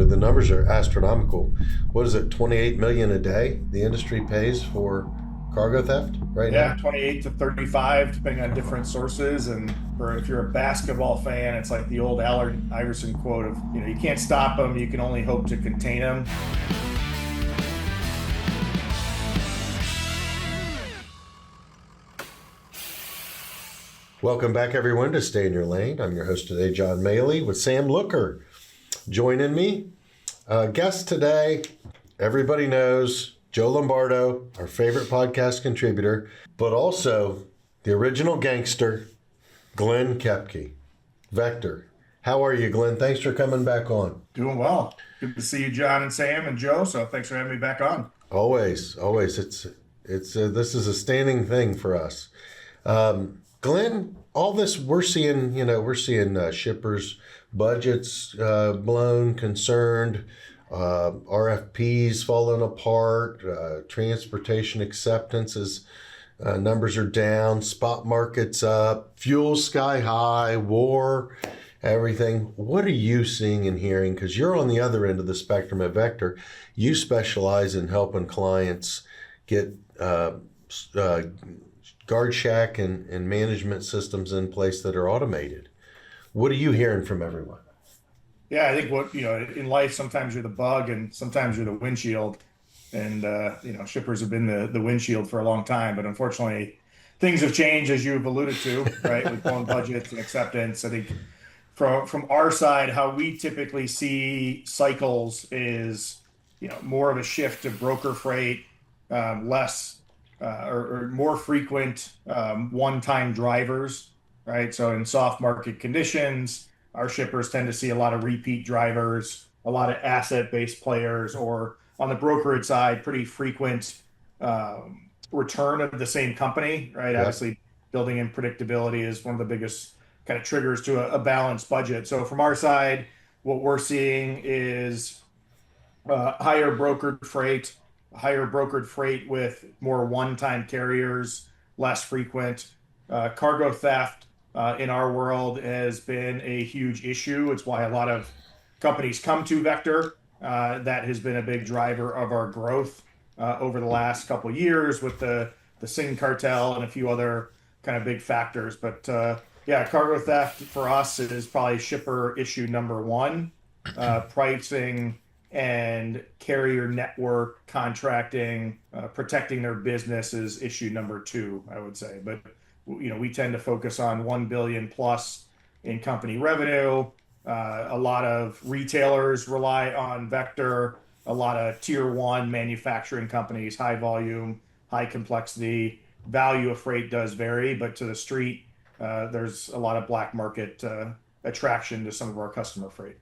the numbers are astronomical. What is it, 28 million a day the industry pays for cargo theft right Yeah, now? 28 to 35, depending on different sources. And for if you're a basketball fan, it's like the old Allen Iverson quote of, you can't stop them, you can only hope to contain them. Welcome back, everyone, to Stay in Your Lane. I'm your host today, John Mahle, with Sam Looker joining me. Guest today, everybody knows, Joe Lombardo, our favorite podcast contributor, but also the original gangster, Glenn Koepke. Vector. How are you, Glenn? Thanks for coming back on. Doing well. Good to see you, John and Sam and Joe. So thanks for having me back on. Always, always. It's this is a standing thing for us. Glenn, all this we're seeing, we're seeing shippers' budgets blown, concerned, RFPs falling apart, transportation acceptances numbers are down, spot markets up, fuel sky high, war, everything. What are you seeing and hearing? Because you're on the other end of the spectrum at Vector. You specialize in helping clients get guard shack and management systems in place that are automated. What are you hearing from everyone? Yeah, I think in life, sometimes you're the bug and sometimes you're the windshield. And, shippers have been the windshield for a long time. But unfortunately, things have changed, as you've alluded to, right, with blown budgets and acceptance. I think from our side, how we typically see cycles is, more of a shift to broker freight, less or more frequent one-time drivers, right? So in soft market conditions, our shippers tend to see a lot of repeat drivers, a lot of asset-based players, or on the brokerage side, pretty frequent return of the same company, right? Yeah. Obviously, building in predictability is one of the biggest kind of triggers to a balanced budget. So from our side, what we're seeing is higher brokered freight with more one-time carriers, less frequent. Cargo theft in our world has been a huge issue. It's why a lot of companies come to Vector. That has been a big driver of our growth over the last couple of years with the Singh cartel and a few other kind of big factors. But yeah, cargo theft for us is probably shipper issue number one. Pricing and carrier network contracting, protecting their business is issue number two, I would say. But we tend to focus on 1 billion plus in company revenue. A lot of retailers rely on Vector. A lot of tier one manufacturing companies, high volume, high complexity. Value of freight does vary, but to the street, there's a lot of black market attraction to some of our customer freight.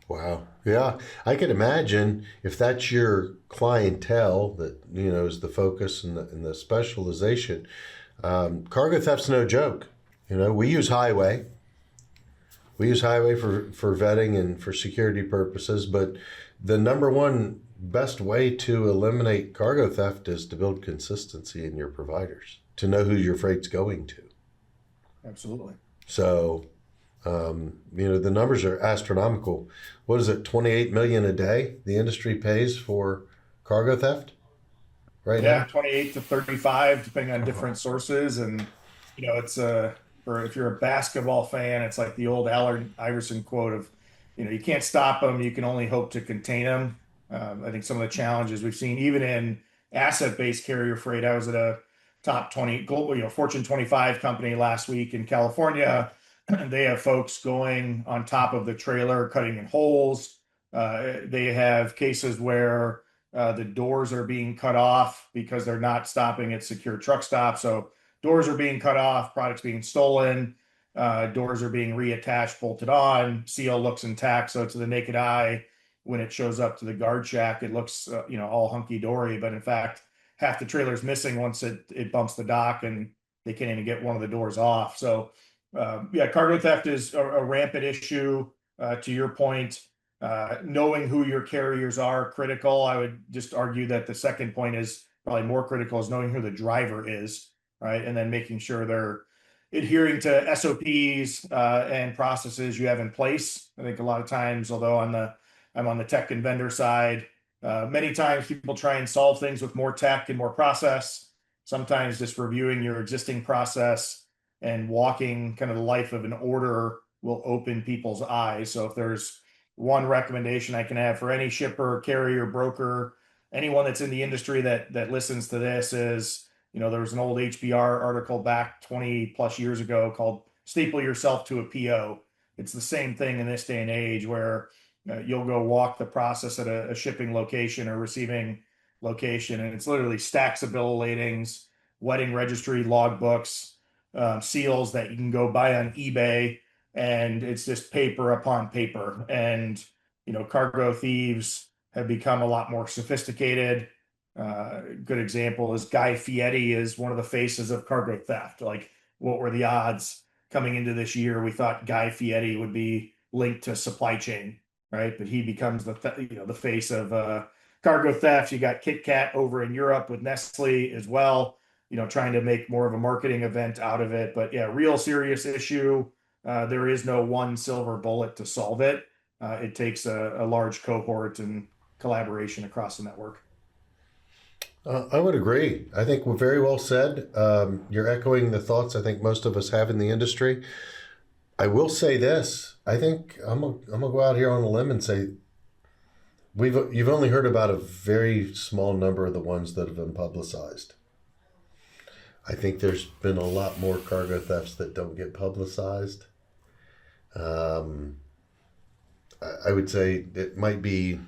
Wow. Yeah. I can imagine if that's your clientele that, is the focus and the specialization. Cargo theft's no joke. We use highway. We use highway for vetting and for security purposes, but the number one best way to eliminate cargo theft is to build consistency in your providers, to know who your freight's going to. Absolutely. So, the numbers are astronomical. What is it, 28 million a day the industry pays for cargo theft right Yeah, now? 28 to 35, depending on different sources. And, it's for if you're a basketball fan, it's like the old Allen Iverson quote of, you can't stop them, you can only hope to contain them. I think some of the challenges we've seen, even in asset-based carrier freight, I was at a top 20 global, Fortune 25 company last week in California. They have folks going on top of the trailer, cutting in holes. They have cases where the doors are being cut off because they're not stopping at secure truck stops. So doors are being cut off, products being stolen, doors are being reattached, bolted on, seal looks intact. So to the naked eye, when it shows up to the guard shack, it looks all hunky dory. But in fact, half the trailer's missing once it bumps the dock, and they can't even get one of the doors off. So yeah, cargo theft is a rampant issue. To your point, knowing who your carriers are critical. I would just argue that the second point is probably more critical, is knowing who the driver is, right? And then making sure they're adhering to SOPs and processes you have in place. I think a lot of times, although on I'm on the tech and vendor side. Many times people try and solve things with more tech and more process. Sometimes just reviewing your existing process and walking kind of the life of an order will open people's eyes. So if there's one recommendation I can have for any shipper, carrier, broker, anyone that's in the industry that listens to this is, there was an old HBR article back 20 plus years ago called Staple Yourself to a PO. It's the same thing in this day and age where you'll go walk the process at a shipping location or receiving location, and it's literally stacks of bill of ladings, wedding registry logbooks, seals that you can go buy on eBay, and it's just paper upon paper. And cargo thieves have become a lot more sophisticated. Good example is Guy Fieri is one of the faces of cargo theft. Like, what were the odds coming into this year? We thought Guy Fieri would be linked to supply chain, right? But he becomes the face of cargo theft. You got Kit Kat over in Europe with Nestle as well, trying to make more of a marketing event out of it. But yeah, real serious issue. There is no one silver bullet to solve it. It takes a large cohort and collaboration across the network. I would agree. I think we're very well said. You're echoing the thoughts I think most of us have in the industry. I will say this. I think I'm gonna go out here on a limb and say you've only heard about a very small number of the ones that have been publicized. I think there's been a lot more cargo thefts that don't get publicized. I would say it might be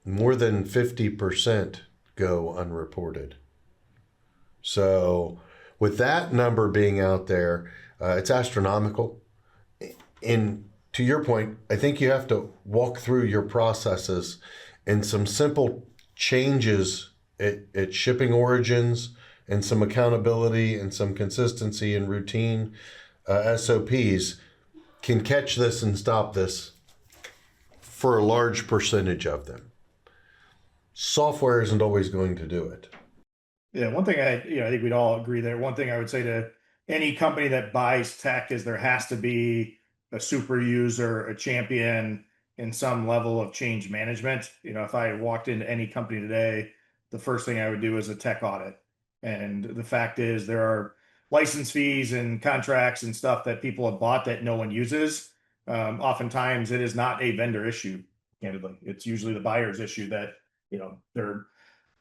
more than 50% go unreported. So with that number being out there, it's astronomical. And to your point, I think you have to walk through your processes and some simple changes at shipping origins and some accountability and some consistency and routine SOPs can catch this and stop this for a large percentage of them. Software isn't always going to do it. Yeah, one thing I think we'd all agree there. One thing I would say to any company that buys tech is there has to be a super user, a champion, and some level of change management. If I walked into any company today, the first thing I would do is a tech audit. And the fact is there are license fees and contracts and stuff that people have bought that no one uses. Oftentimes it is not a vendor issue, candidly. It's usually the buyer's issue that they're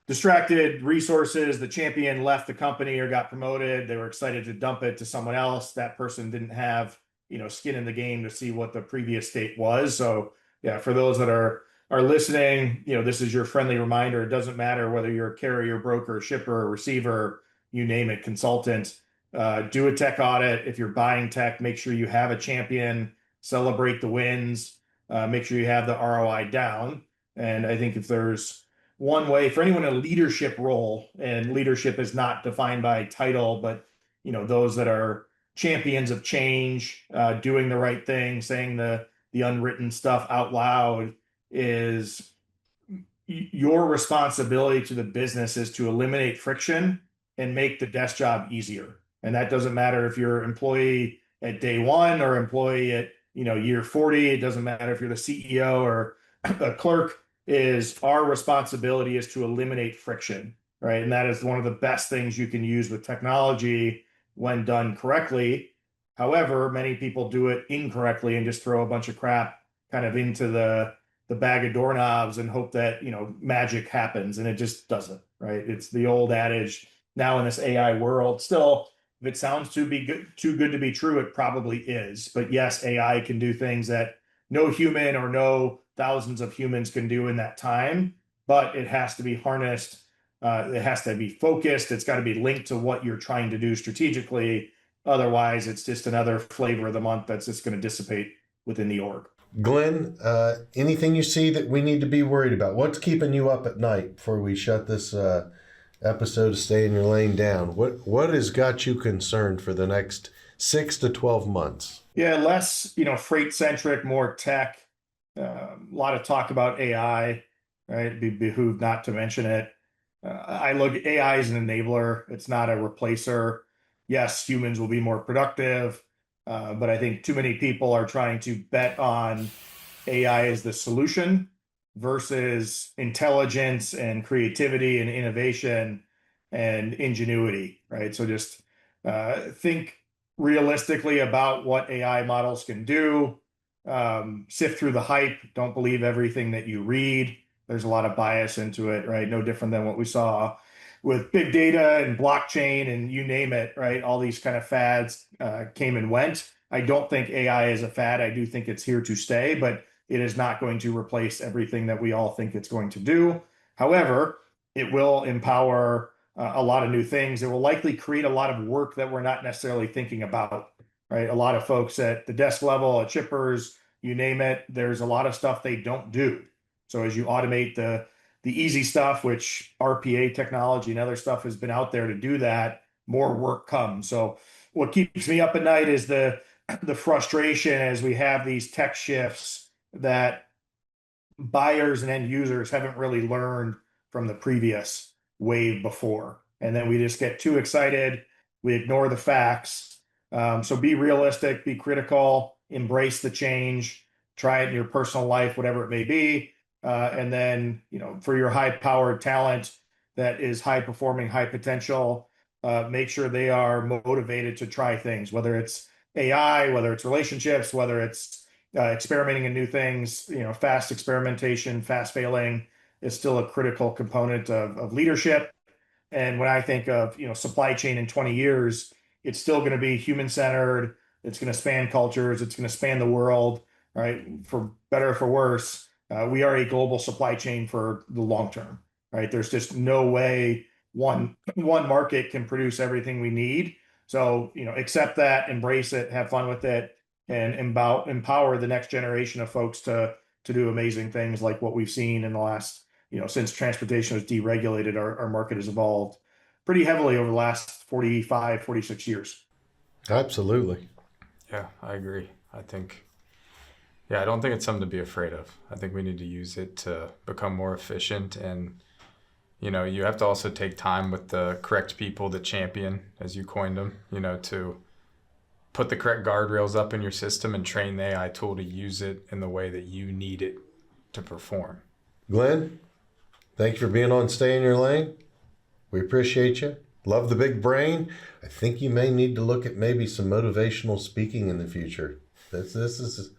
distracted resources. The champion left the company or got promoted. They were excited to dump it to someone else. That person didn't have, skin in the game to see what the previous state was. So yeah, for those that are listening, this is your friendly reminder. It doesn't matter whether you're a carrier, broker, shipper, receiver, you name it, consultant, do a tech audit. If you're buying tech, make sure you have a champion, celebrate the wins, make sure you have the ROI down. And I think if there's one way for anyone in a leadership role, and leadership is not defined by title, but those that are champions of change, doing the right thing, saying the unwritten stuff out loud, is your responsibility to the business is to eliminate friction and make the desk job easier. And that doesn't matter if you're employee at day one or employee at year 40. It doesn't matter if you're the CEO or a clerk. Is our responsibility is to eliminate friction, right? And that is one of the best things you can use with technology when done correctly. However, many people do it incorrectly and just throw a bunch of crap kind of into the bag of doorknobs and hope that magic happens, and it just doesn't, right? It's the old adage now in this AI world. Still, if it sounds too good to be true, it probably is. But yes, AI can do things that no human or no thousands of humans can do in that time, but it has to be harnessed. It has to be focused. It's got to be linked to what you're trying to do strategically. Otherwise, it's just another flavor of the month that's just going to dissipate within the org. Glenn, anything you see that we need to be worried about? What's keeping you up at night before we shut this episode of Stay in Your Lane down? What has got you concerned for the next 6 to 12 months? Yeah, less freight centric, more tech. A lot of talk about AI, right? It'd be behooved not to mention it. I look at AI as an enabler. It's not a replacer. Yes, humans will be more productive, but I think too many people are trying to bet on AI as the solution versus intelligence and creativity and innovation and ingenuity, right? So just think realistically about what AI models can do. Sift through the hype. Don't believe everything that you read. There's a lot of bias into it, right? No different than what we saw with big data and blockchain and you name it, right? All these kind of fads came and went. I don't think AI is a fad. I do think it's here to stay, but it is not going to replace everything that we all think it's going to do. However, it will empower a lot of new things. It will likely create a lot of work that we're not necessarily thinking about, right? A lot of folks at the desk level, at shippers, you name it, there's a lot of stuff they don't do. So as you automate the easy stuff, which RPA technology and other stuff has been out there to do that, more work comes. So what keeps me up at night is the frustration as we have these tech shifts that buyers and end users haven't really learned from the previous wave before. And then we just get too excited. We ignore the facts. So be realistic, be critical, embrace the change, try it in your personal life, whatever it may be. And then, for your high powered talent that is high performing, high potential, make sure they are motivated to try things, whether it's AI, whether it's relationships, whether it's experimenting in new things. Fast experimentation, fast failing is still a critical component of leadership. And when I think of, supply chain in 20 years, it's still going to be human centered. It's going to span cultures. It's going to span the world, right? For better or for worse, we are a global supply chain for the long term, right? There's just no way one market can produce everything we need. So, accept that, embrace it, have fun with it, and empower the next generation of folks to do amazing things like what we've seen in the last, since transportation was deregulated, our market has evolved pretty heavily over the last 45, 46 years. Absolutely. Yeah, I agree. I don't think it's something to be afraid of. I think we need to use it to become more efficient. And, you have to also take time with the correct people to champion, as you coined them, to put the correct guardrails up in your system and train the AI tool to use it in the way that you need it to perform. Glenn, thank you for being on Stay in Your Lane. We appreciate you. Love the big brain. I think you may need to look at maybe some motivational speaking in the future. This is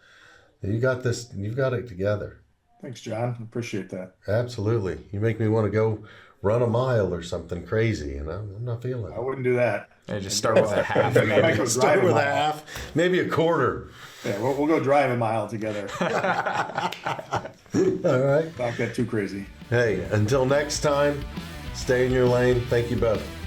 you got this. You've got it together. Thanks, John. Appreciate that. Absolutely. You make me want to go run a mile or something crazy, and I'm not feeling it. I wouldn't do that. Yeah, just start with a half. Maybe. Start with a half, maybe a quarter. Yeah, we'll go drive a mile together. All right. Don't get too crazy. Hey, until next time, stay in your lane. Thank you both.